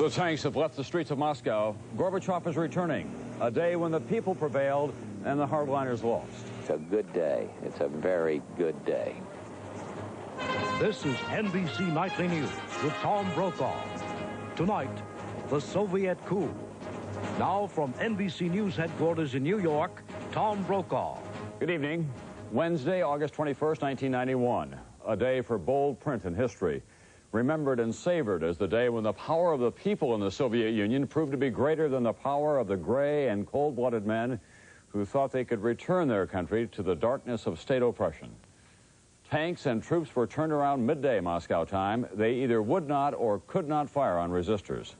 The tanks have left the streets of Moscow. Gorbachev is returning, a day when the people prevailed and the hardliners lost. It's a good day. It's a very good day. This is NBC Nightly News with Tom Brokaw. Tonight, the Soviet coup. Now from NBC News headquarters in New York, Tom Brokaw. Good evening. Wednesday, August 21st, 1991. A day for bold print in history. Remembered and savored as the day when the power of the people in the Soviet Union proved to be greater than the power of the gray and cold-blooded men who thought they could return their country to the darkness of state oppression. Tanks and troops were turned around midday Moscow time. They either would not or could not fire on resistors.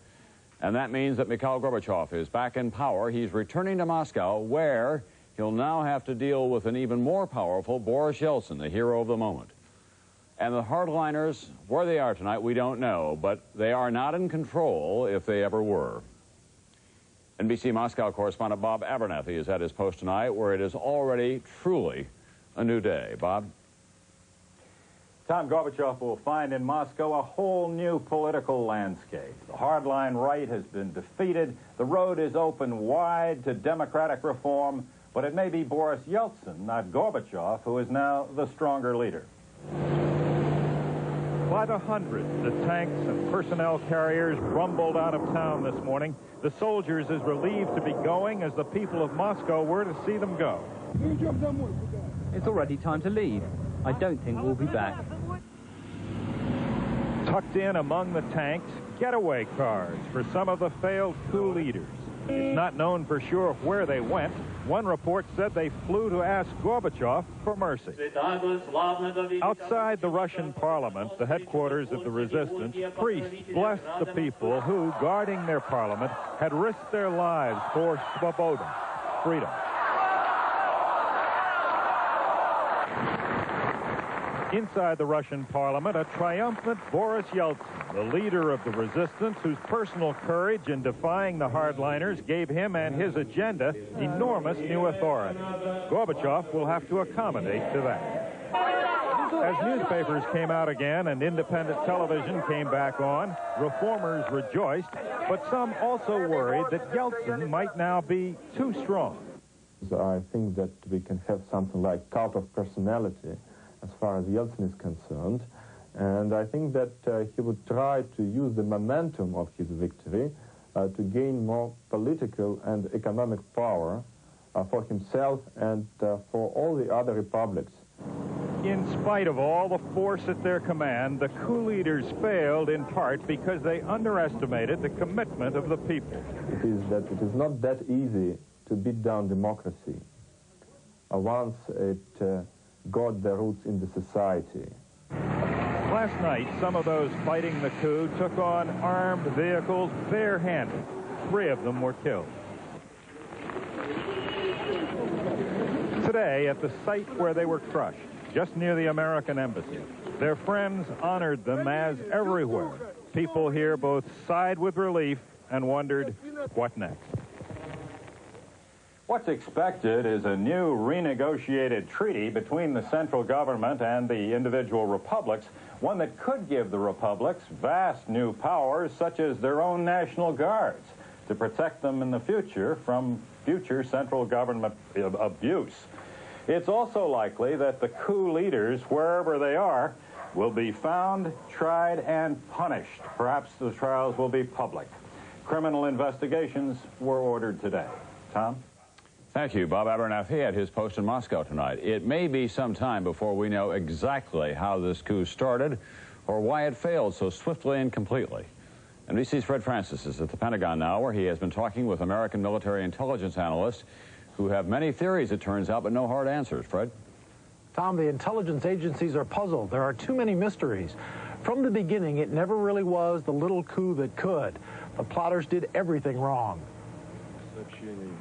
And that means that Mikhail Gorbachev is back in power. He's returning to Moscow, where he'll now have to deal with an even more powerful Boris Yeltsin, the hero of the moment. And the hardliners, where they are tonight, we don't know, but they are not in control if they ever were. NBC Moscow correspondent Bob Abernathy is at his post tonight, where it is already truly a new day. Bob? Tom, Gorbachev will find in Moscow a whole new political landscape. The hardline right has been defeated. The road is open wide to democratic reform, but it may be Boris Yeltsin, not Gorbachev, who is now the stronger leader. By the hundreds, the tanks and personnel carriers rumbled out of town this morning. The soldiers as relieved to be going as the people of Moscow were to see them go. It's already time to leave. I don't think we'll be back. Tucked in among the tanks, getaway cars for some of the failed coup leaders. It's not known for sure where they went. One report said they flew to ask Gorbachev for mercy. Outside the Russian parliament, the headquarters of the resistance, priests blessed the people who, guarding their parliament, had risked their lives for svoboda, freedom. Inside the Russian parliament, a triumphant Boris Yeltsin, the leader of the resistance, whose personal courage in defying the hardliners gave him and his agenda enormous new authority. Gorbachev will have to accommodate to that. As newspapers came out again and independent television came back on, reformers rejoiced, but some also worried that Yeltsin might now be too strong. I think that we can have something like cult of personality as far as Yeltsin is concerned, and I think that he would try to use the momentum of his victory to gain more political and economic power for himself and for all the other republics. In spite of all the force at their command, the coup leaders failed in part because they underestimated the commitment of the people. It is not that easy to beat down democracy once it got their roots in the society. Last night, some of those fighting the coup took on armed vehicles barehanded. 3 of them were killed. Today, at the site where they were crushed, just near the American embassy, their friends honored them as everywhere. People here both sighed with relief and wondered, what next? What's expected is a new renegotiated treaty between the central government and the individual republics, one that could give the republics vast new powers, such as their own national guards, to protect them in the future from future central government abuse. It's also likely that the coup leaders, wherever they are, will be found, tried, and punished. Perhaps the trials will be public. Criminal investigations were ordered today. Tom? Thank you, Bob Abernathy, at his post in Moscow tonight. It may be some time before we know exactly how this coup started or why it failed so swiftly and completely. NBC's Fred Francis is at the Pentagon now, where he has been talking with American military intelligence analysts who have many theories, it turns out, but no hard answers. Fred? Tom, the intelligence agencies are puzzled. There are too many mysteries. From the beginning, it never really was the little coup that could. The plotters did everything wrong.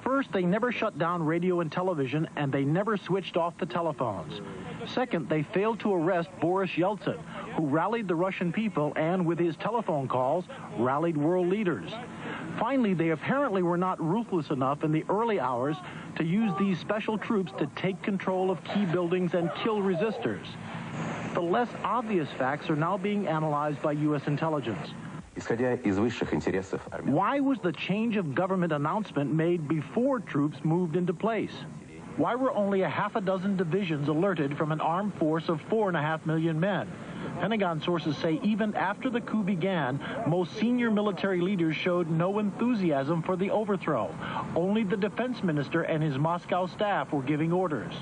First, they never shut down radio and television, and they never switched off the telephones. Second, they failed to arrest Boris Yeltsin, who rallied the Russian people and, with his telephone calls, rallied world leaders. Finally, they apparently were not ruthless enough in the early hours to use these special troops to take control of key buildings and kill resistors. The less obvious facts are now being analyzed by U.S. intelligence. Why was the change of government announcement made before troops moved into place? Why were only a half a dozen divisions alerted from an armed force of 4.5 million men? Pentagon sources say even after the coup began, most senior military leaders showed no enthusiasm for the overthrow. Only the defense minister and his Moscow staff were giving orders.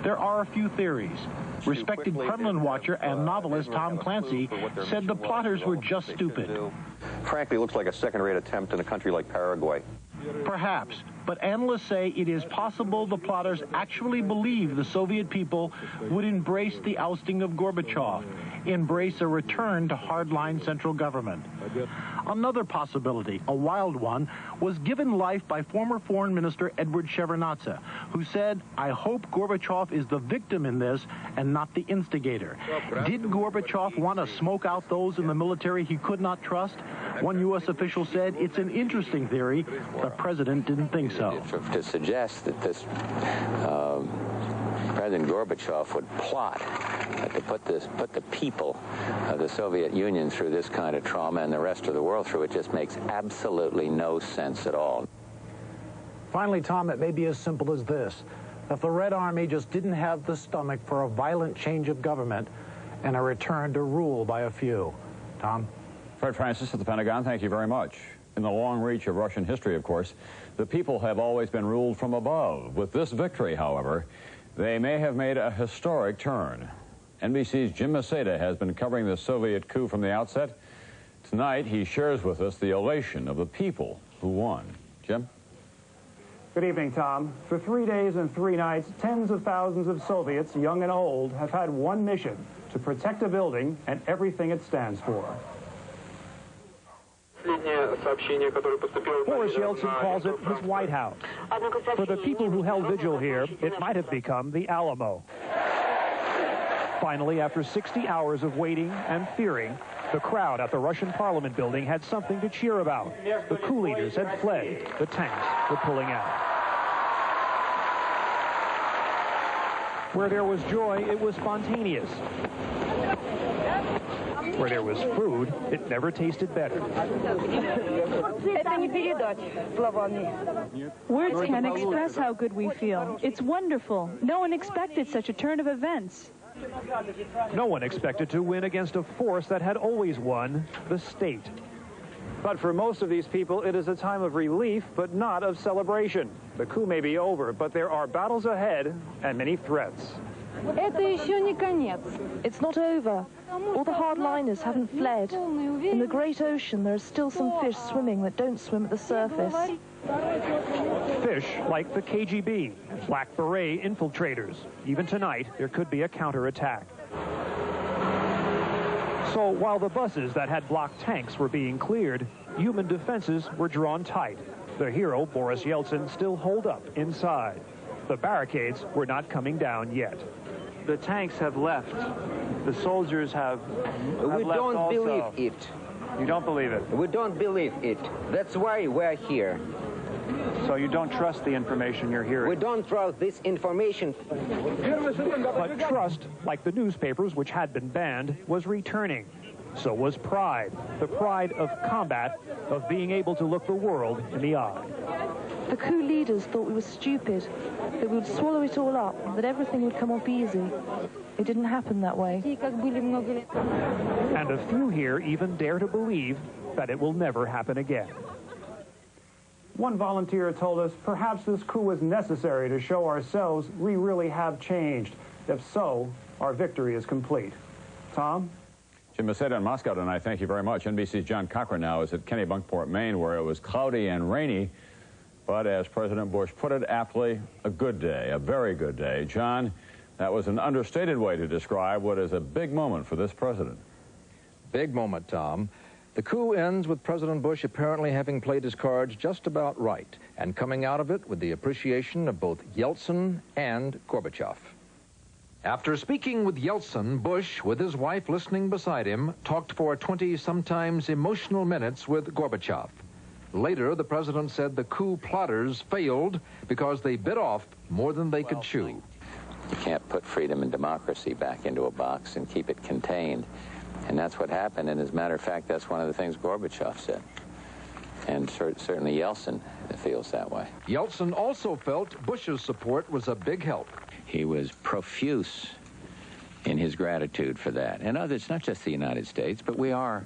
There are a few theories. Respected Kremlin watcher and novelist Tom Clancy said the plotters were just stupid. Frankly, it looks like a second-rate attempt in a country like Paraguay. Perhaps, but analysts say it is possible the plotters actually believe the Soviet people would embrace the ousting of Gorbachev, embrace a return to hardline central government. Another possibility, a wild one, was given life by former Foreign Minister Edward Shevardnadze, who said, "I hope Gorbachev is the victim in this and not the instigator." Did Gorbachev want to smoke out those in the military he could not trust? One U.S. official said it's an interesting theory. The president didn't think so. To suggest that this President Gorbachev would plot to put the people of the Soviet Union through this kind of trauma and the rest of the world through it just makes absolutely no sense at all. Finally, Tom, it may be as simple as this. If the Red Army just didn't have the stomach for a violent change of government and a return to rule by a few. Tom? Fred Francis at the Pentagon, thank you very much. In the long reach of Russian history, of course, the people have always been ruled from above. With this victory, however, they may have made a historic turn. NBC's Jim Maceda has been covering the Soviet coup from the outset. Tonight, he shares with us the elation of the people who won. Jim? Good evening, Tom. For 3 days and 3 nights, tens of thousands of Soviets, young and old, have had one mission: to protect a building and everything it stands for. Boris Yeltsin calls it his White House. For the people who held vigil here, it might have become the Alamo. Finally, after 60 hours of waiting and fearing, the crowd at the Russian Parliament building had something to cheer about. The coup leaders had fled. The tanks were pulling out. Where there was joy, it was spontaneous. Where there was food, it never tasted better. Words can't express how good we feel. It's wonderful. No one expected such a turn of events. No one expected to win against a force that had always won, the state. But for most of these people, it is a time of relief, but not of celebration. The coup may be over, but there are battles ahead and many threats. It's not over. All the hardliners haven't fled. In the great ocean, there are still some fish swimming that don't swim at the surface. Fish like the KGB, Black Beret infiltrators. Even tonight, there could be a counterattack. So while the buses that had blocked tanks were being cleared, human defenses were drawn tight. The hero, Boris Yeltsin, still holed up inside. The barricades were not coming down yet. The tanks have left. The soldiers have We left don't also. believe it. You don't believe it? We don't believe it. That's why we're here. So you don't trust the information you're hearing? We don't trust this information. But trust, like the newspapers which had been banned, was returning. So was pride. The pride of combat, of being able to look the world in the eye. The coup leaders thought we were stupid, that we would swallow it all up, that everything would come off easy. It didn't happen that way. And a few here even dare to believe that it will never happen again. One volunteer told us perhaps this coup was necessary to show ourselves we really have changed. If so, our victory is complete. Tom? Jim Maceda in Moscow tonight, thank you very much. NBC's John Cochran now is at Kennebunkport, Maine, where it was cloudy and rainy. But as President Bush put it aptly, a good day, a very good day. John, that was an understated way to describe what is a big moment for this president. Big moment, Tom. The coup ends with President Bush apparently having played his cards just about right and coming out of it with the appreciation of both Yeltsin and Gorbachev. After speaking with Yeltsin, Bush, with his wife listening beside him, talked for 20 sometimes emotional minutes with Gorbachev. Later, the president said the coup plotters failed because they bit off more than they could chew. You can't put freedom and democracy back into a box and keep it contained. And that's what happened, and as a matter of fact, that's one of the things Gorbachev said. And certainly Yeltsin feels that way. Yeltsin also felt Bush's support was a big help. He was profuse in his gratitude for that. And others, not just the United States, but we are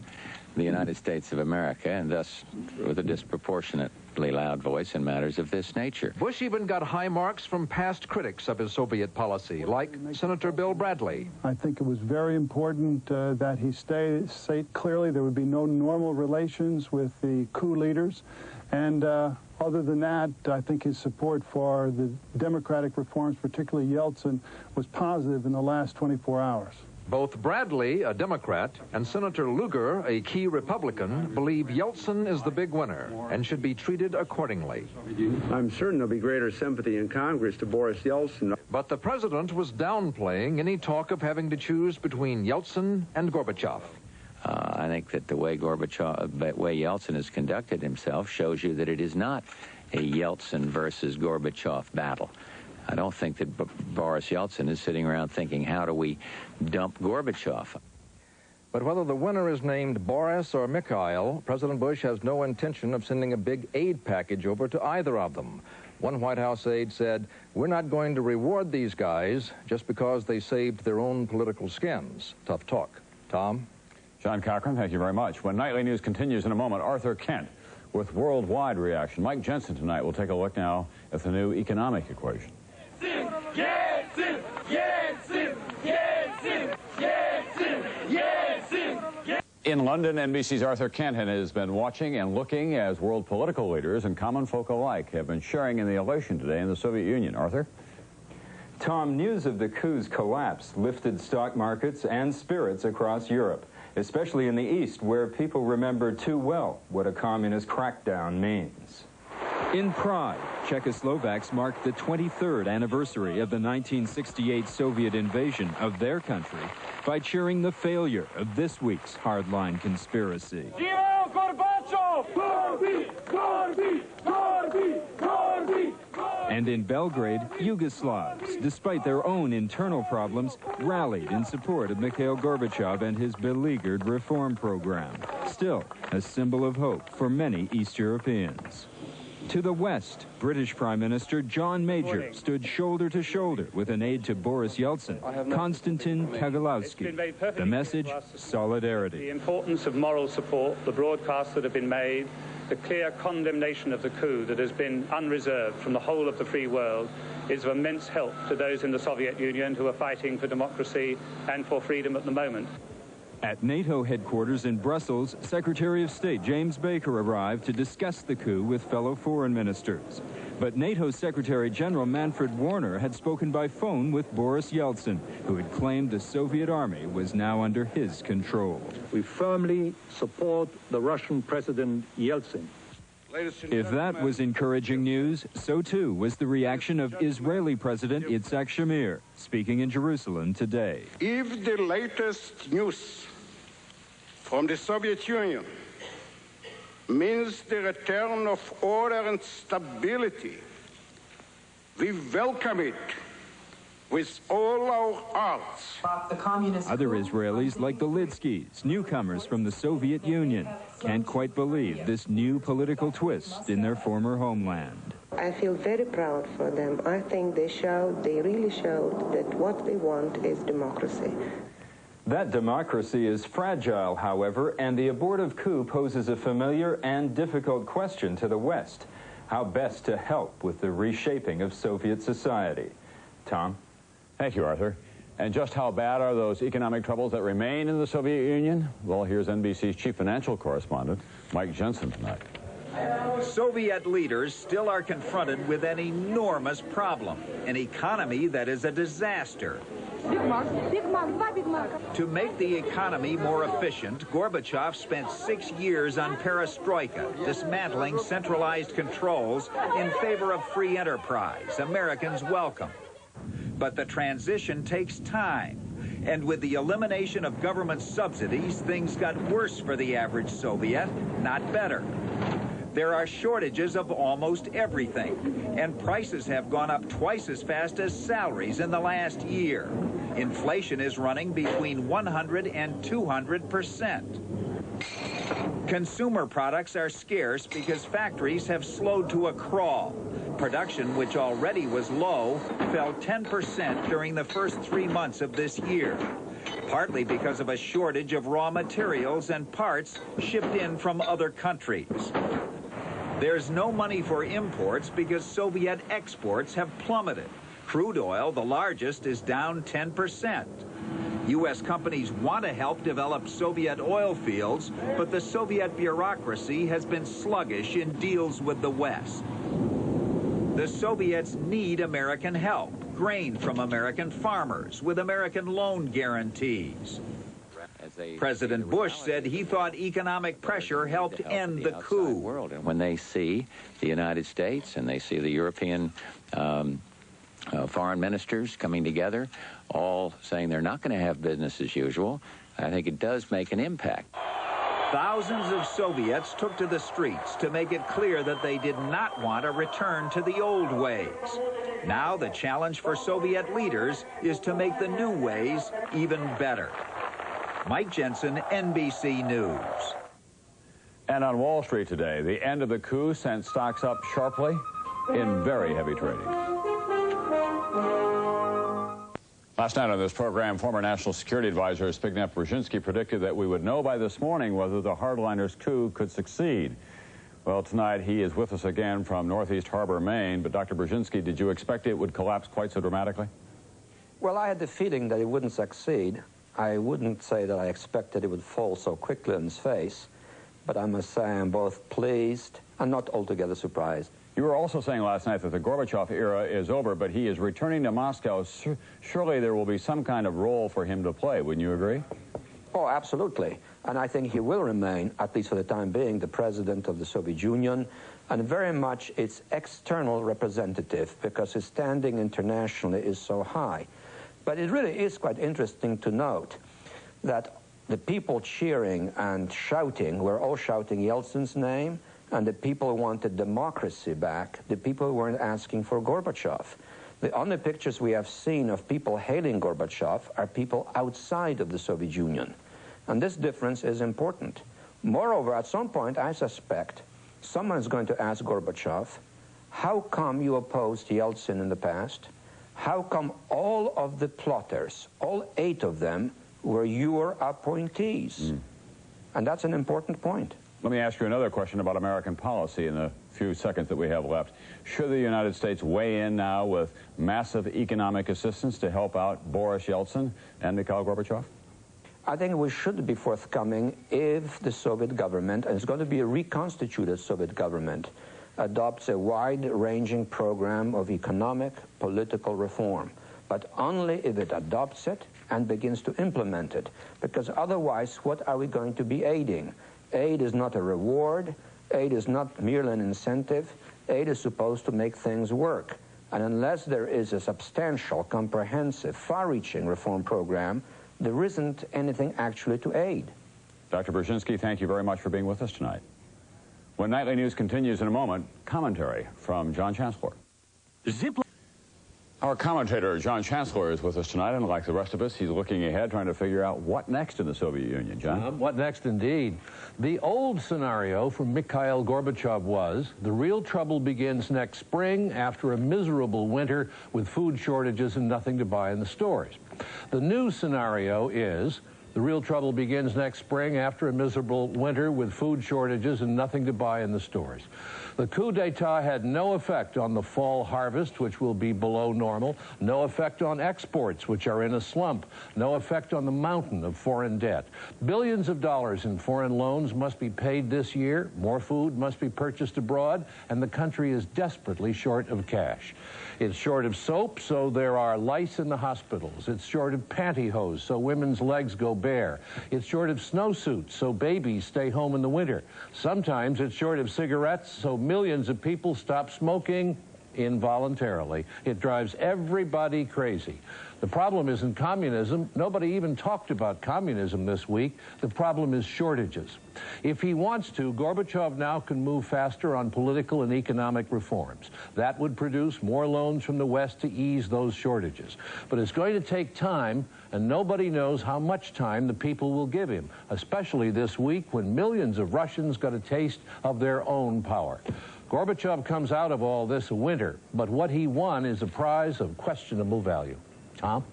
the United States of America, and thus with a disproportionately loud voice in matters of this nature. Bush even got high marks from past critics of his Soviet policy, like Senator Bill Bradley. I think it was very important that he state clearly there would be no normal relations with the coup leaders. And other than that, I think his support for the democratic reforms, particularly Yeltsin, was positive in the last 24 hours. Both Bradley, a Democrat, and Senator Lugar, a key Republican, believe Yeltsin is the big winner and should be treated accordingly. I'm certain there'll be greater sympathy in Congress to Boris Yeltsin. But the president was downplaying any talk of having to choose between Yeltsin and Gorbachev. I think that the way Yeltsin has conducted himself shows you that it is not a Yeltsin versus Gorbachev battle. I don't think that Boris Yeltsin is sitting around thinking, how do we dump Gorbachev? But whether the winner is named Boris or Mikhail, President Bush has no intention of sending a big aid package over to either of them. One White House aide said, "We're not going to reward these guys just because they saved their own political skins." Tough talk. Tom? John Cochran, thank you very much. When Nightly News continues in a moment, Arthur Kent with worldwide reaction. Mike Jensen tonight will take a look now at the new economic equation. Yeltsin! Yeltsin! Yeltsin! Yeltsin! Yeltsin! In London, NBC's Arthur Kent has been watching and looking as world political leaders and common folk alike have been sharing in the elation today in the Soviet Union. Arthur? Tom, news of the coup's collapse lifted stock markets and spirits across Europe, especially in the East, where people remember too well what a communist crackdown means. In Prague, Czechoslovaks marked the 23rd anniversary of the 1968 Soviet invasion of their country by cheering the failure of this week's hardline conspiracy. And in Belgrade, Yugoslavs, despite their own internal problems, rallied in support of Mikhail Gorbachev and his beleaguered reform program. Still, a symbol of hope for many East Europeans. To the west, British Prime Minister John Major stood shoulder to shoulder with an aide to Boris Yeltsin, Konstantin Kagalowski. The message, solidarity. The importance of moral support, the broadcasts that have been made, the clear condemnation of the coup that has been unreserved from the whole of the free world is of immense help to those in the Soviet Union who are fighting for democracy and for freedom at the moment. At NATO headquarters in Brussels, Secretary of State James Baker arrived to discuss the coup with fellow foreign ministers. But NATO Secretary General Manfred Warner had spoken by phone with Boris Yeltsin, who had claimed the Soviet army was now under his control. We firmly support the Russian President Yeltsin. If that was encouraging news, so too was the reaction of Israeli President Yitzhak Shamir, speaking in Jerusalem today. If the latest news from the Soviet Union means the return of order and stability, we welcome it with all our hearts. Other Israelis, like the Lidskys, newcomers from the Soviet Union, can't quite believe this new political twist in their former homeland. I feel very proud for them. I think they really showed that what they want is democracy. That democracy is fragile, however, and the abortive coup poses a familiar and difficult question to the West: how best to help with the reshaping of Soviet society. Tom? Thank you, Arthur. And just how bad are those economic troubles that remain in the Soviet Union? Well, here's NBC's chief financial correspondent, Mike Jensen, tonight. Soviet leaders still are confronted with an enormous problem, an economy that is a disaster. To make the economy more efficient, Gorbachev spent 6 years on perestroika, dismantling centralized controls in favor of free enterprise. Americans welcome. But the transition takes time. And with the elimination of government subsidies, things got worse for the average Soviet, not better. There are shortages of almost everything, and prices have gone up twice as fast as salaries in the last year. Inflation is running between 100 and 200%. Consumer products are scarce because factories have slowed to a crawl. Production, which already was low, fell 10% during the first 3 months of this year, partly because of a shortage of raw materials and parts shipped in from other countries. There's no money for imports because Soviet exports have plummeted. Crude oil, the largest, is down 10%. U.S. companies want to help develop Soviet oil fields, but the Soviet bureaucracy has been sluggish in deals with the West. The Soviets need American help, grain from American farmers, with American loan guarantees. President Bush said he thought economic pressure helped end the coup. When they see the United States and they see the European foreign ministers coming together, all saying they're not going to have business as usual, I think it does make an impact. Thousands of Soviets took to the streets to make it clear that they did not want a return to the old ways. Now the challenge for Soviet leaders is to make the new ways even better. Mike Jensen, NBC News. And on Wall Street today, the end of the coup sent stocks up sharply in very heavy trading. Last night on this program, former National Security Advisor Zbigniew Brzezinski predicted that we would know by this morning whether the hardliners' coup could succeed. Well, tonight he is with us again from Northeast Harbor, Maine. But Dr. Brzezinski, did you expect it would collapse quite so dramatically? Well, I had the feeling that it wouldn't succeed. I wouldn't say that I expected it would fall so quickly on its face, but I must say I am both pleased and not altogether surprised. You were also saying last night that the Gorbachev era is over, but he is returning to Moscow. Surely there will be some kind of role for him to play. Wouldn't you agree? Oh, absolutely. And I think he will remain, at least for the time being, the president of the Soviet Union, and very much its external representative, because his standing internationally is so high. But it really is quite interesting to note that the people cheering and shouting were all shouting Yeltsin's name, and the people who wanted democracy back, the people who weren't asking for Gorbachev. The only pictures we have seen of people hailing Gorbachev are people outside of the Soviet Union. And this difference is important. Moreover, at some point, I suspect someone is going to ask Gorbachev, how come you opposed Yeltsin in the past? How come all of the plotters, all 8 of them, were your appointees? And that's an important point. Let me ask you another question about American policy in the few seconds that we have left. Should the United States weigh in now with massive economic assistance to help out Boris Yeltsin and Mikhail Gorbachev? I think we should be forthcoming if the Soviet government, and it's going to be a reconstituted Soviet government, adopts a wide-ranging program of economic, political reform, but only if it adopts it and begins to implement it, because otherwise, what are we going to be aiding? Aid is not a reward. Aid is not merely an incentive. Aid is supposed to make things work. And unless there is a substantial, comprehensive, far-reaching reform program, there isn't anything actually to aid. Dr. Brzezinski, thank you very much for being with us tonight. When Nightly News continues in a moment, commentary from John Chancellor. Our commentator, John Chancellor, is with us tonight, and like the rest of us, he's looking ahead, trying to figure out what next in the Soviet Union. John? What next, indeed. The old scenario for Mikhail Gorbachev was the real trouble begins next spring after a miserable winter with food shortages and nothing to buy in the stores. The new scenario is the real trouble begins next spring after a miserable winter with food shortages and nothing to buy in the stores. The coup d'etat had no effect on the fall harvest, which will be below normal, no effect on exports, which are in a slump, no effect on the mountain of foreign debt. Billions of dollars in foreign loans must be paid this year, more food must be purchased abroad, and the country is desperately short of cash. It's short of soap, so there are lice in the hospitals. It's short of pantyhose, so women's legs go bare. It's short of snowsuits, so babies stay home in the winter. Sometimes it's short of cigarettes, so millions of people stop smoking involuntarily. It drives everybody crazy. The problem isn't communism. Nobody even talked about communism this week. The problem is shortages. If he wants to, Gorbachev now can move faster on political and economic reforms. That would produce more loans from the West to ease those shortages. But it's going to take time, and nobody knows how much time the people will give him, especially this week when millions of Russians got a taste of their own power. Gorbachev comes out of all this a winner, but what he won is a prize of questionable value. Tom?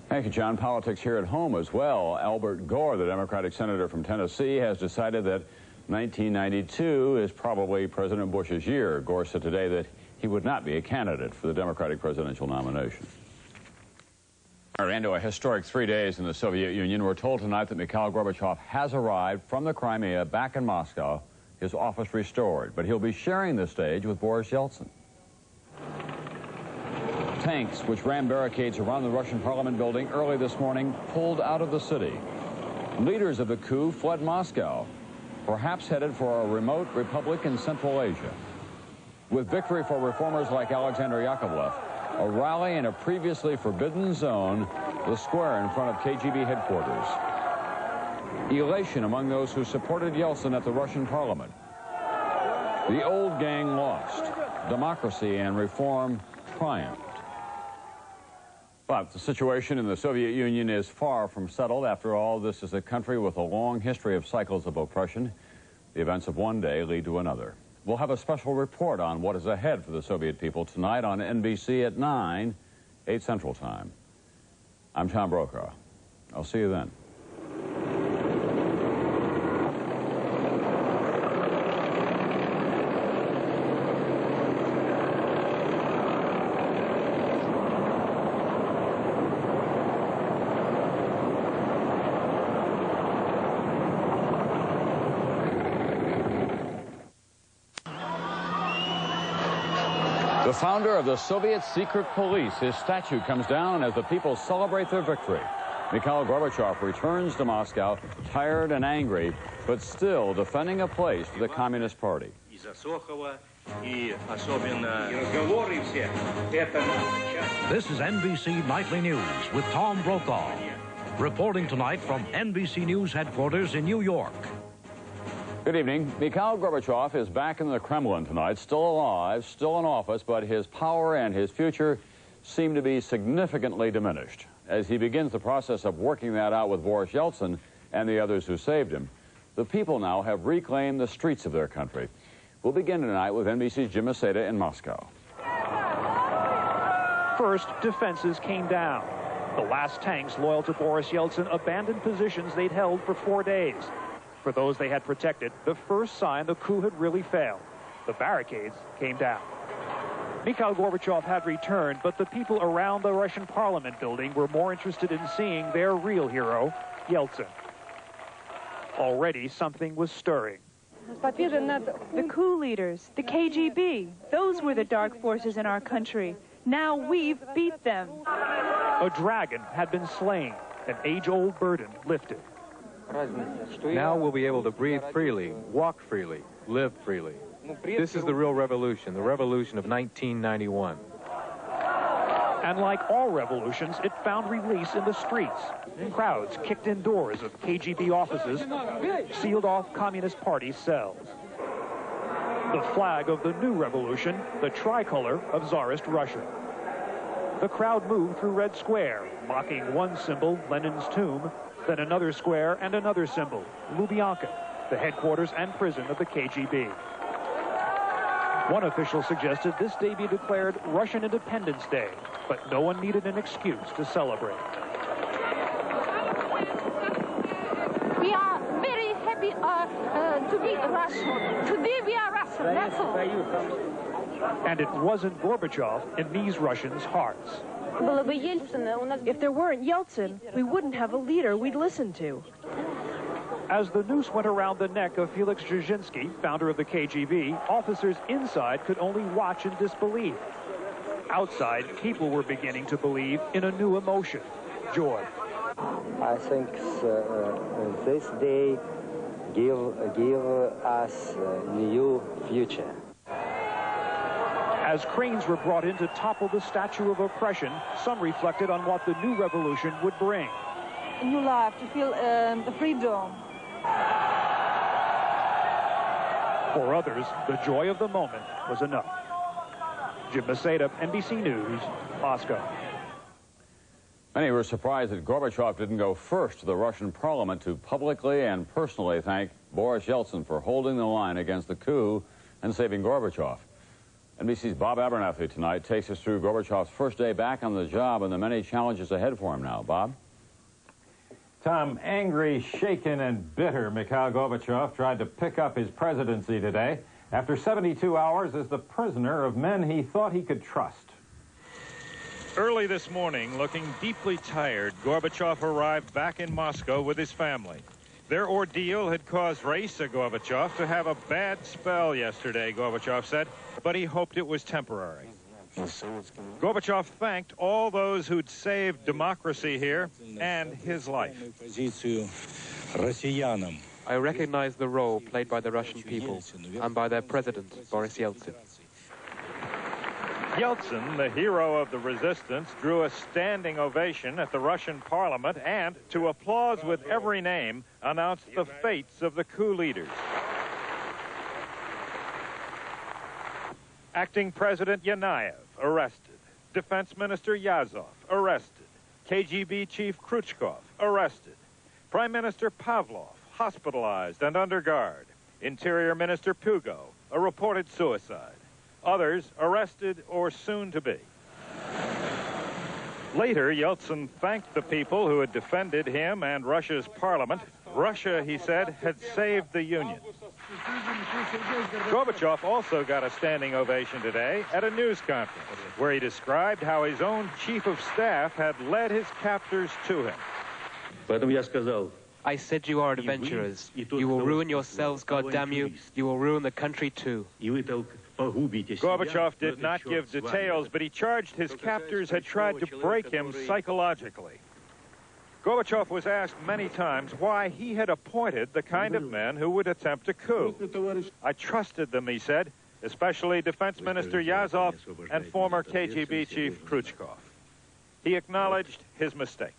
Thank you, John. Politics here at home as well. Albert Gore, the Democratic senator from Tennessee, has decided that 1992 is probably President Bush's year. Gore said today that he would not be a candidate for the Democratic presidential nomination. Into a historic 3 days in the Soviet Union. We're told tonight that Mikhail Gorbachev has arrived from the Crimea back in Moscow, his office restored, but he'll be sharing the stage with Boris Yeltsin. Tanks which ran barricades around the Russian parliament building early this morning pulled out of the city. Leaders of the coup fled Moscow, perhaps headed for a remote republic in Central Asia. With victory for reformers like Alexander Yakovlev, a rally in a previously forbidden zone, the square in front of KGB headquarters. Elation among those who supported Yeltsin at the Russian parliament. The old gang lost. Democracy and reform triumphed. But the situation in the Soviet Union is far from settled. After all, this is a country with a long history of cycles of oppression. The events of one day lead to another. We'll have a special report on what is ahead for the Soviet people tonight on NBC at 9, 8 Central Time. I'm Tom Brokaw. I'll see you then. The founder of the Soviet secret police, his statue comes down as the people celebrate their victory. Mikhail Gorbachev returns to Moscow, tired and angry, but still defending a place for the Communist Party. This is NBC Nightly News with Tom Brokaw, reporting tonight from NBC News headquarters in New York. Good evening. Mikhail Gorbachev is back in the Kremlin tonight, still alive, still in office, but his power and his future seem to be significantly diminished. As he begins the process of working that out with Boris Yeltsin and the others who saved him, the people now have reclaimed the streets of their country. We'll begin tonight with NBC's Jim Maceda in Moscow. First, defenses came down. The last tanks loyal to Boris Yeltsin abandoned positions they'd held for 4 days. For those they had protected, the first sign the coup had really failed. The barricades came down. Mikhail Gorbachev had returned, but the people around the Russian parliament building were more interested in seeing their real hero, Yeltsin. Already something was stirring. The coup leaders, the KGB, those were the dark forces in our country. Now we've beat them. A dragon had been slain, an age-old burden lifted. Now we'll be able to breathe freely, walk freely, live freely. This is the real revolution, the revolution of 1991. And like all revolutions, it found release in the streets. Crowds kicked in doors of KGB offices, sealed off Communist Party cells. The flag of the new revolution, the tricolor of Tsarist Russia. The crowd moved through Red Square, mocking one symbol, Lenin's tomb, then another square and another symbol, Lubyanka, the headquarters and prison of the KGB. One official suggested this day be declared Russian Independence Day, but no one needed an excuse to celebrate. We are very happy to be Russian. Today we are Russian, that's all. And it wasn't Gorbachev in these Russians' hearts. If there weren't Yeltsin, we wouldn't have a leader we'd listen to. As the noose went around the neck of Felix Dzerzhinsky, founder of the KGB, officers inside could only watch in disbelief. Outside, people were beginning to believe in a new emotion, joy. I think this day give us a new future. As cranes were brought in to topple the statue of oppression, some reflected on what the new revolution would bring. A new life, to feel freedom. For others, the joy of the moment was enough. Jim Maceda, NBC News, Moscow. Many were surprised that Gorbachev didn't go first to the Russian parliament to publicly and personally thank Boris Yeltsin for holding the line against the coup and saving Gorbachev. NBC's Bob Abernathy tonight takes us through Gorbachev's first day back on the job and the many challenges ahead for him now. Bob? Tom, angry, shaken, and bitter, Mikhail Gorbachev tried to pick up his presidency today after 72 hours as the prisoner of men he thought he could trust. Early this morning, looking deeply tired, Gorbachev arrived back in Moscow with his family. Their ordeal had caused Raisa Gorbachev to have a bad spell yesterday, Gorbachev said, but he hoped it was temporary. Gorbachev thanked all those who'd saved democracy here and his life. I recognize the role played by the Russian people and by their president, Boris Yeltsin. Yeltsin, the hero of the resistance, drew a standing ovation at the Russian parliament and, to applause with every name, announced the fates of the coup leaders. Acting President Yanayev, arrested. Defense Minister Yazov, arrested. KGB Chief Khrushchev, arrested. Prime Minister Pavlov, hospitalized and under guard. Interior Minister Pugo, a reported suicide. Others arrested or soon to be. Later, Yeltsin thanked the people who had defended him and Russia's parliament. Russia, he said, had saved the Union. Gorbachev also got a standing ovation today at a news conference where he described how his own chief of staff had led his captors to him. I said you are adventurers. You will ruin yourselves, goddamn you. You will ruin the country too. Gorbachev did not give details, but he charged his captors had tried to break him psychologically. Gorbachev was asked many times why he had appointed the kind of men who would attempt a coup. I trusted them, he said, especially Defense Minister Yazov and former KGB Chief Khrushchev. He acknowledged his mistake.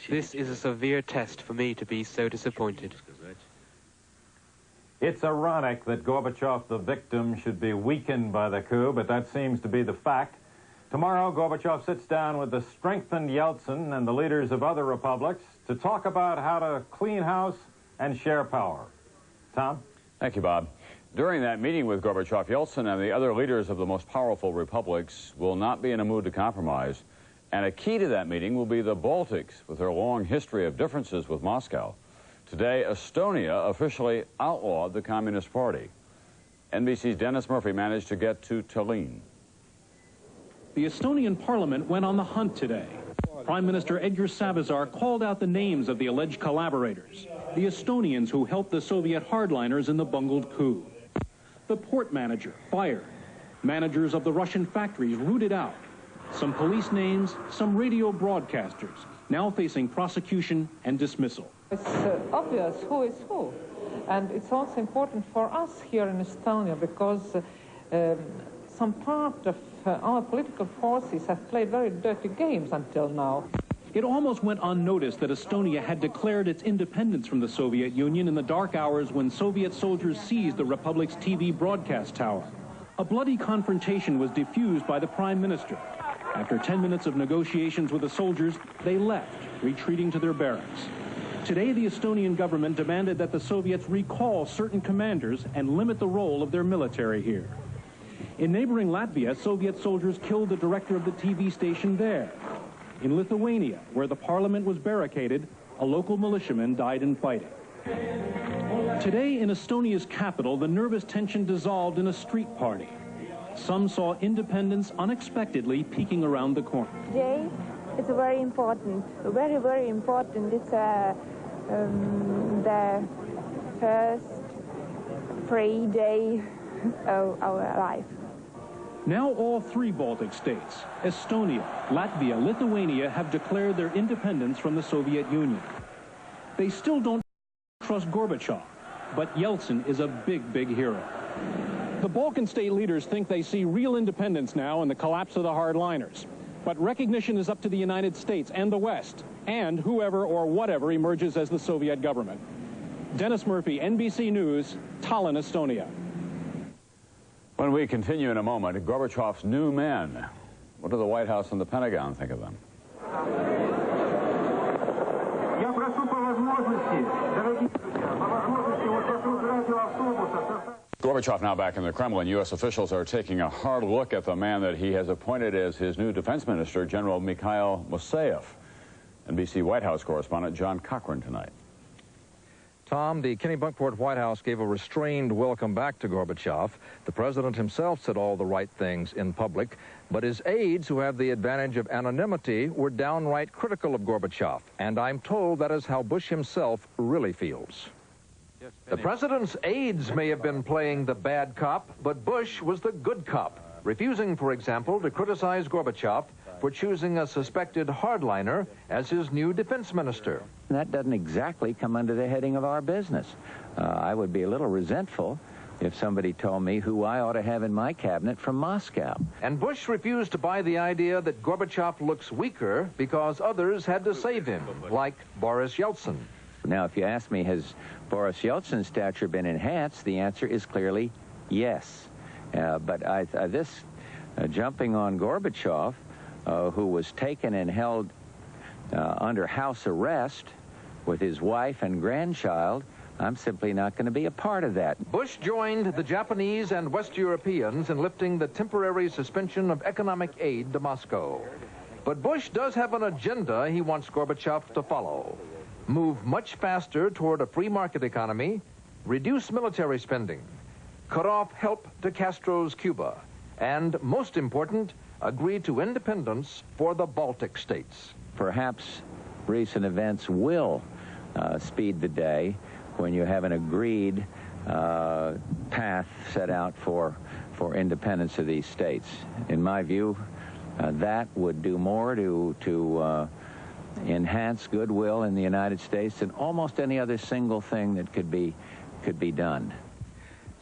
This is a severe test for me to be so disappointed. It's ironic that Gorbachev, the victim, should be weakened by the coup, but that seems to be the fact. Tomorrow, Gorbachev sits down with the strengthened Yeltsin and the leaders of other republics to talk about how to clean house and share power. Tom? Thank you, Bob. During that meeting with Gorbachev, Yeltsin and the other leaders of the most powerful republics will not be in a mood to compromise. And a key to that meeting will be the Baltics, with their long history of differences with Moscow. Today, Estonia officially outlawed the Communist Party. NBC's Dennis Murphy managed to get to Tallinn. The Estonian parliament went on the hunt today. Prime Minister Edgar Savisaar called out the names of the alleged collaborators, the Estonians who helped the Soviet hardliners in the bungled coup. The port manager fired. Managers of the Russian factories rooted out. Some police names, some radio broadcasters, now facing prosecution and dismissal. It's obvious who is who. And it's also important for us here in Estonia because some part of our political forces have played very dirty games until now. It almost went unnoticed that Estonia had declared its independence from the Soviet Union in the dark hours when Soviet soldiers seized the republic's TV broadcast tower. A bloody confrontation was diffused by the Prime Minister. After 10 minutes of negotiations with the soldiers, they left, retreating to their barracks. Today, the Estonian government demanded that the Soviets recall certain commanders and limit the role of their military here. In neighboring Latvia, Soviet soldiers killed the director of the TV station there. In Lithuania, where the parliament was barricaded, a local militiaman died in fighting. Today, in Estonia's capital, the nervous tension dissolved in a street party. Some saw independence unexpectedly peeking around the corner. Today, it's very important, very, very important. It's the first free day of our life. Now all three Baltic states, Estonia, Latvia, Lithuania, have declared their independence from the Soviet Union. They still don't trust Gorbachev, but Yeltsin is a big, big hero. The Balkan state leaders think they see real independence now in the collapse of the hardliners. But recognition is up to the United States and the West, and whoever or whatever emerges as the Soviet government. Dennis Murphy, NBC News, Tallinn, Estonia. When we continue in a moment, Gorbachev's new men. What do the White House and the Pentagon think of them? Gorbachev now back in the Kremlin. U.S. officials are taking a hard look at the man that he has appointed as his new defense minister, General Mikhail Moiseev. NBC White House correspondent John Cochran tonight. Tom, the Kennebunkport White House gave a restrained welcome back to Gorbachev. The president himself said all the right things in public, but his aides, who have the advantage of anonymity, were downright critical of Gorbachev. And I'm told that is how Bush himself really feels. The president's aides may have been playing the bad cop, but Bush was the good cop, refusing, for example, to criticize Gorbachev for choosing a suspected hardliner as his new defense minister. That doesn't exactly come under the heading of our business. I would be a little resentful if somebody told me who I ought to have in my cabinet from Moscow. And Bush refused to buy the idea that Gorbachev looks weaker because others had to save him, like Boris Yeltsin. Now, if you ask me, has Boris Yeltsin's stature been enhanced, the answer is clearly yes. But this jumping on Gorbachev, who was taken and held under house arrest with his wife and grandchild, I'm simply not going to be a part of that. Bush joined the Japanese and West Europeans in lifting the temporary suspension of economic aid to Moscow. But Bush does have an agenda he wants Gorbachev to follow. Move much faster toward a free market economy, reduce military spending, cut off help to Castro's Cuba, and, most important, agree to independence for the Baltic states. Perhaps recent events will speed the day when you have an agreed path set out for independence of these states. In my view, that would do more to enhance goodwill in the United States than almost any other single thing that could be done.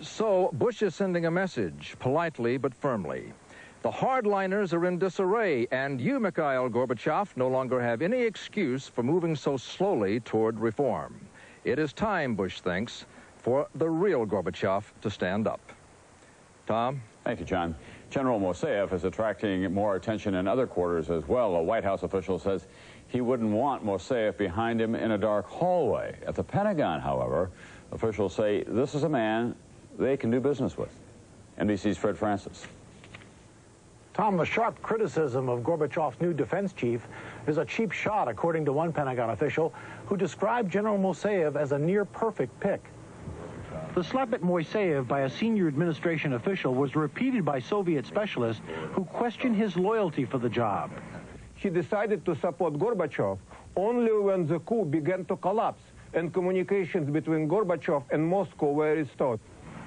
So Bush is sending a message, politely but firmly. The hardliners are in disarray, and you, Mikhail Gorbachev, no longer have any excuse for moving so slowly toward reform. It is time, Bush thinks, for the real Gorbachev to stand up. Tom? Thank you, John. General Moiseev is attracting more attention in other quarters as well. A White House official says he wouldn't want Moiseev behind him in a dark hallway. At the Pentagon, however, officials say this is a man they can do business with. NBC's Fred Francis. Tom, the sharp criticism of Gorbachev's new defense chief is a cheap shot, according to one Pentagon official who described General Moiseev as a near-perfect pick. The slap at Moiseev by a senior administration official was repeated by Soviet specialists who questioned his loyalty for the job. He decided to support Gorbachev only when the coup began to collapse and communications between Gorbachev and Moscow were restored.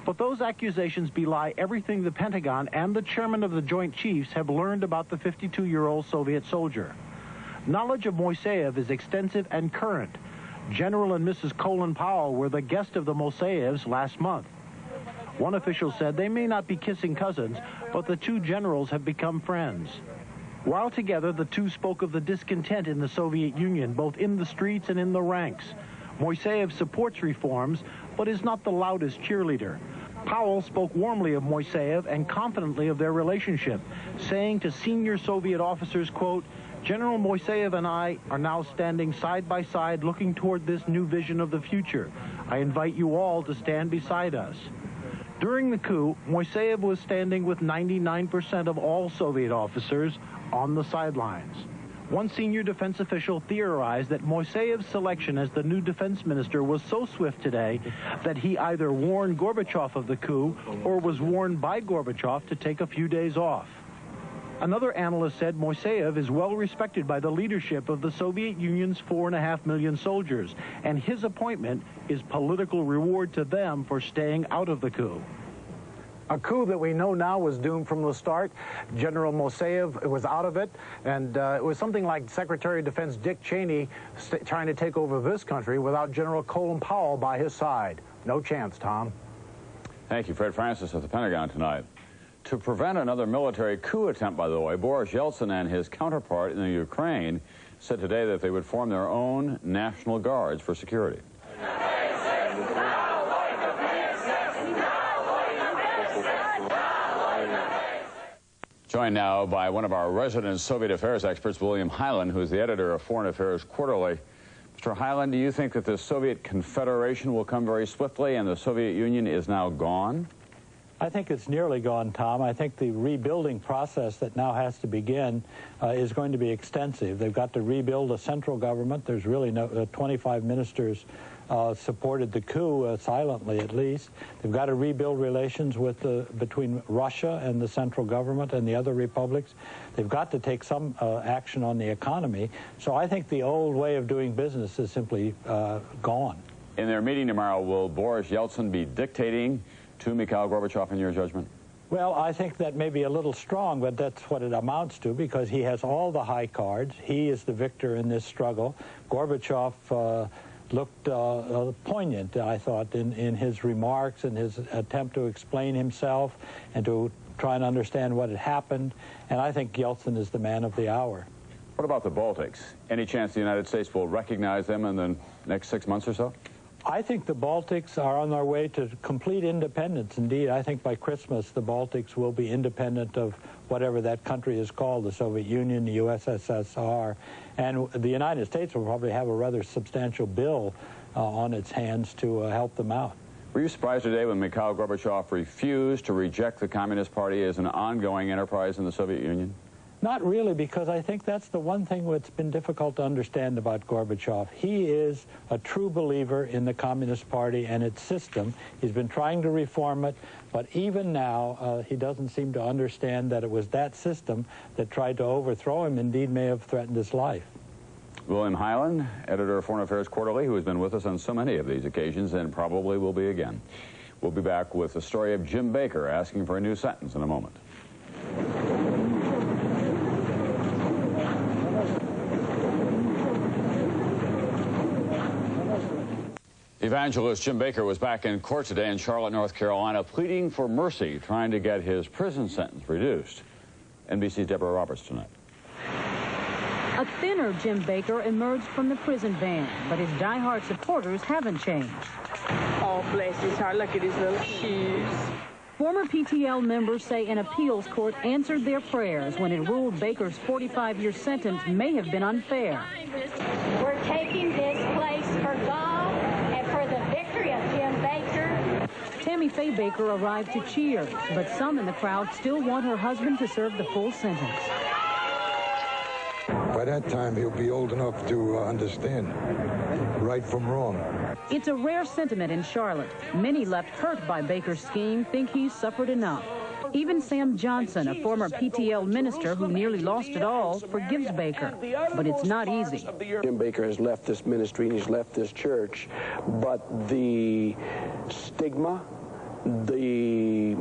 But those accusations belie everything the Pentagon and the chairman of the Joint Chiefs have learned about the 52-year-old Soviet soldier. Knowledge of Moiseev is extensive and current. General and Mrs. Colin Powell were the guest of the Moiseevs last month. One official said they may not be kissing cousins, but the two generals have become friends. While together, the two spoke of the discontent in the Soviet Union, both in the streets and in the ranks. Moiseev supports reforms, but is not the loudest cheerleader. Powell spoke warmly of Moiseev and confidently of their relationship, saying to senior Soviet officers, quote, "General Moiseev and I are now standing side by side looking toward this new vision of the future. I invite you all to stand beside us." During the coup, Moiseev was standing with 99% of all Soviet officers on the sidelines. One senior defense official theorized that Moiseev's selection as the new defense minister was so swift today that he either warned Gorbachev of the coup or was warned by Gorbachev to take a few days off. Another analyst said Moiseev is well respected by the leadership of the Soviet Union's 4.5 million soldiers, and his appointment is political reward to them for staying out of the coup. A coup that we know now was doomed from the start. General Moiseev was out of it, and it was something like Secretary of Defense Dick Cheney trying to take over this country without General Colin Powell by his side. No chance, Tom. Thank you, Fred Francis at the Pentagon tonight. To prevent another military coup attempt, by the way, Boris Yeltsin and his counterpart in the Ukraine said today that they would form their own national guards for security. Joined now by one of our resident Soviet affairs experts, William Hyland, who is the editor of Foreign Affairs Quarterly. Mr. Hyland, do you think that the Soviet Confederation will come very swiftly and the Soviet Union is now gone? I think it's nearly gone, Tom. I think the rebuilding process that now has to begin is going to be extensive. They've got to rebuild a central government. There's really no 25 ministers supported the coup, silently at least. They've got to rebuild relations with between Russia and the central government and the other republics. They've got to take some action on the economy. So I think the old way of doing business is simply gone. In their meeting tomorrow, will Boris Yeltsin be dictating to Mikhail Gorbachev, in your judgment? Well, I think that may be a little strong, but that's what it amounts to, because he has all the high cards. He is the victor in this struggle. Gorbachev looked poignant, I thought, in his remarks and his attempt to explain himself and to try and understand what had happened. And I think Yeltsin is the man of the hour. What about the Baltics? Any chance the United States will recognize them in the next 6 months or so? I think the Baltics are on their way to complete independence. Indeed, I think by Christmas the Baltics will be independent of whatever that country is called, the Soviet Union, the USSR. And the United States will probably have a rather substantial bill on its hands to help them out. Were you surprised today when Mikhail Gorbachev refused to reject the Communist Party as an ongoing enterprise in the Soviet Union? Not really, because I think that's the one thing that's been difficult to understand about Gorbachev. He is a true believer in the Communist Party and its system. He's been trying to reform it, but even now he doesn't seem to understand that it was that system that tried to overthrow him, indeed may have threatened his life. William Hyland, editor of Foreign Affairs Quarterly, who has been with us on so many of these occasions and probably will be again. We'll be back with the story of Jim Baker asking for a new sentence in a moment. Evangelist Jim Baker was back in court today in Charlotte, North Carolina, pleading for mercy, trying to get his prison sentence reduced. NBC's Deborah Roberts tonight. A thinner Jim Baker emerged from the prison van, but his diehard supporters haven't changed. Oh, bless his heart. Look at his little shoes. Former PTL members say an appeals court answered their prayers when it ruled Baker's 45-year sentence may have been unfair. We're taking this place for God and for the victory of Jim Baker. Tammy Faye Baker arrived to cheer, but some in the crowd still want her husband to serve the full sentence. By that time, he'll be old enough to understand right from wrong. It's a rare sentiment in Charlotte. Many left hurt by Baker's scheme think he's suffered enough. Even Sam Johnson, a former PTL minister who nearly lost it all, forgives Baker. But it's not easy. Jim Baker has left this ministry and he's left this church, but the stigma, the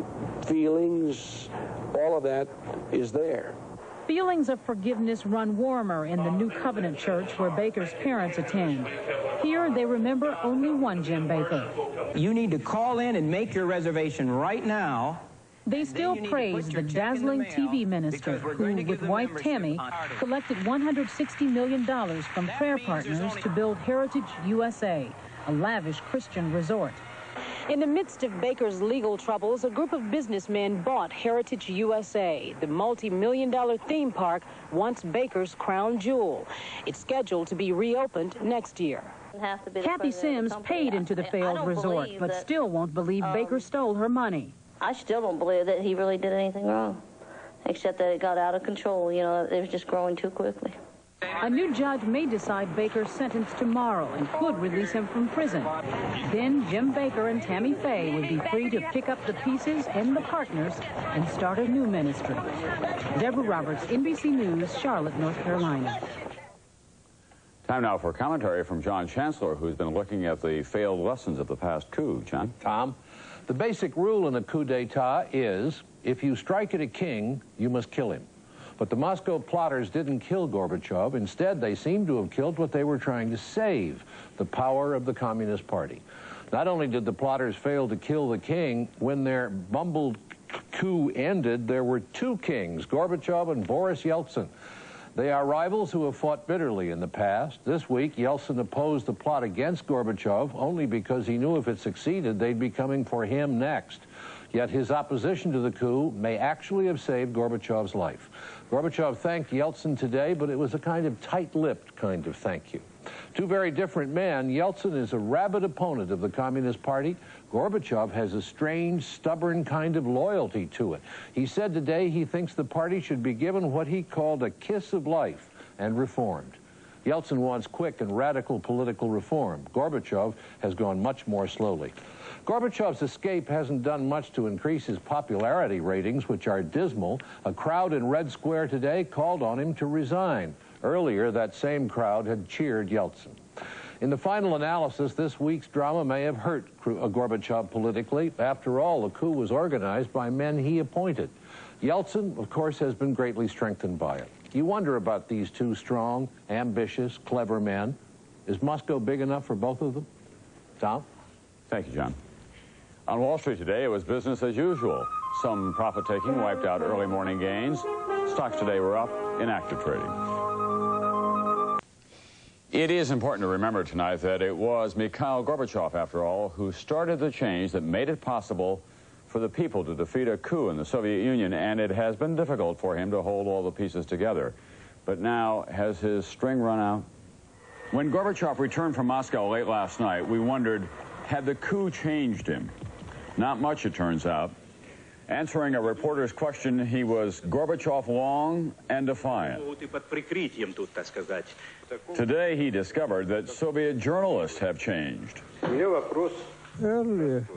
feelings, all of that is there. Feelings of forgiveness run warmer in the New Covenant Church where Baker's parents attend. Here, they remember only one Jim Baker. You need to call in and make your reservation right now. They still praise the dazzling TV minister who, with wife Tammy, collected $160 million from prayer partners to build Heritage USA, a lavish Christian resort. In the midst of Baker's legal troubles, a group of businessmen bought Heritage USA, the multi-million-dollar theme park once Baker's crown jewel. It's scheduled to be reopened next year. Kathy Sims paid into the failed resort, but still won't believe Baker stole her money. I still don't believe that he really did anything wrong, except that it got out of control. You know, it was just growing too quickly. A new judge may decide Baker's sentence tomorrow and could release him from prison. Then Jim Baker and Tammy Faye would be free to pick up the pieces and the partners and start a new ministry. Deborah Roberts, NBC News, Charlotte, North Carolina. Time now for commentary from John Chancellor, who's been looking at the failed lessons of the past coup. John? Tom, the basic rule in a coup d'etat is if you strike at a king, you must kill him. But the Moscow plotters didn't kill Gorbachev. Instead, they seem to have killed what they were trying to save, the power of the Communist Party. Not only did the plotters fail to kill the king, when their bumbled coup ended, there were two kings, Gorbachev and Boris Yeltsin. They are rivals who have fought bitterly in the past. This week, Yeltsin opposed the plot against Gorbachev only because he knew if it succeeded, they'd be coming for him next. Yet his opposition to the coup may actually have saved Gorbachev's life. Gorbachev thanked Yeltsin today, but it was a kind of tight-lipped kind of thank you. Two very different men. Yeltsin is a rabid opponent of the Communist Party. Gorbachev has a strange, stubborn kind of loyalty to it. He said today he thinks the party should be given what he called a kiss of life and reformed. Yeltsin wants quick and radical political reform. Gorbachev has gone much more slowly. Gorbachev's escape hasn't done much to increase his popularity ratings, which are dismal. A crowd in Red Square today called on him to resign. Earlier, that same crowd had cheered Yeltsin. In the final analysis, this week's drama may have hurt Gorbachev politically. After all, the coup was organized by men he appointed. Yeltsin, of course, has been greatly strengthened by it. You wonder about these two strong, ambitious, clever men. Is Moscow big enough for both of them? Tom? Thank you, John. On Wall Street today, it was business as usual. Some profit-taking wiped out early morning gains. Stocks today were up in active trading. It is important to remember tonight that it was Mikhail Gorbachev, after all, who started the change that made it possible for the people to defeat a coup in the Soviet Union, and it has been difficult for him to hold all the pieces together. But now, has his string run out? When Gorbachev returned from Moscow late last night, we wondered, had the coup changed him? Not much, it turns out. Answering a reporter's question, he was Gorbachev long and defiant. Today, he discovered that Soviet journalists have changed. Earlier,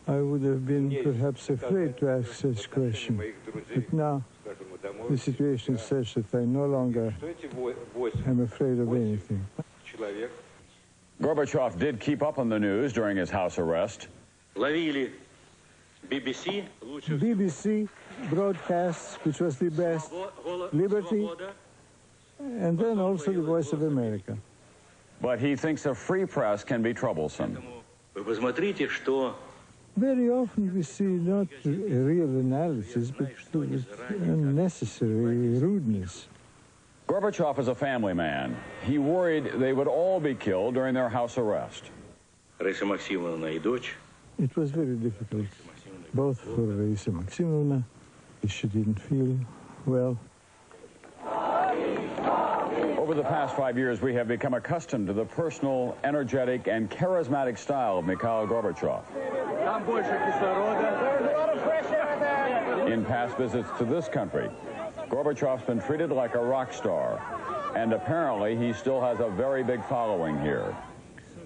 I would have been perhaps afraid to ask such questions. But now, the situation is such that I no longer am afraid of anything. Gorbachev did keep up on the news during his house arrest. BBC broadcasts, which was the best, Liberty, and then also the Voice of America. But he thinks a free press can be troublesome. Very often we see not a real analysis, but unnecessary rudeness. Gorbachev is a family man. He worried they would all be killed during their house arrest. It was very difficult, both for Raisa Maximovna, she didn't feel well. Over the past 5 years, we have become accustomed to the personal, energetic, and charismatic style of Mikhail Gorbachev. In past visits to this country, Gorbachev's been treated like a rock star, and apparently he still has a very big following here.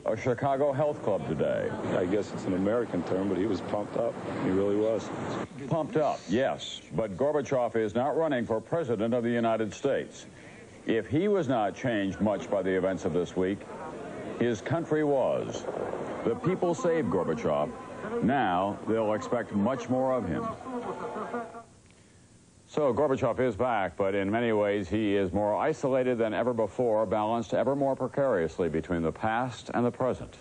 A Chicago health club today. I guess it's an American term, but he was pumped up. He really was. Pumped up, yes, but Gorbachev is not running for president of the United States. If he was not changed much by the events of this week, his country was. The people saved Gorbachev. Now they'll expect much more of him. So Gorbachev is back, but in many ways he is more isolated than ever before, balanced ever more precariously between the past and the present.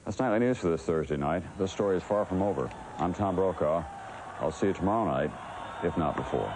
That's Nightly News for this Thursday night. This story is far from over. I'm Tom Brokaw. I'll see you tomorrow night, if not before.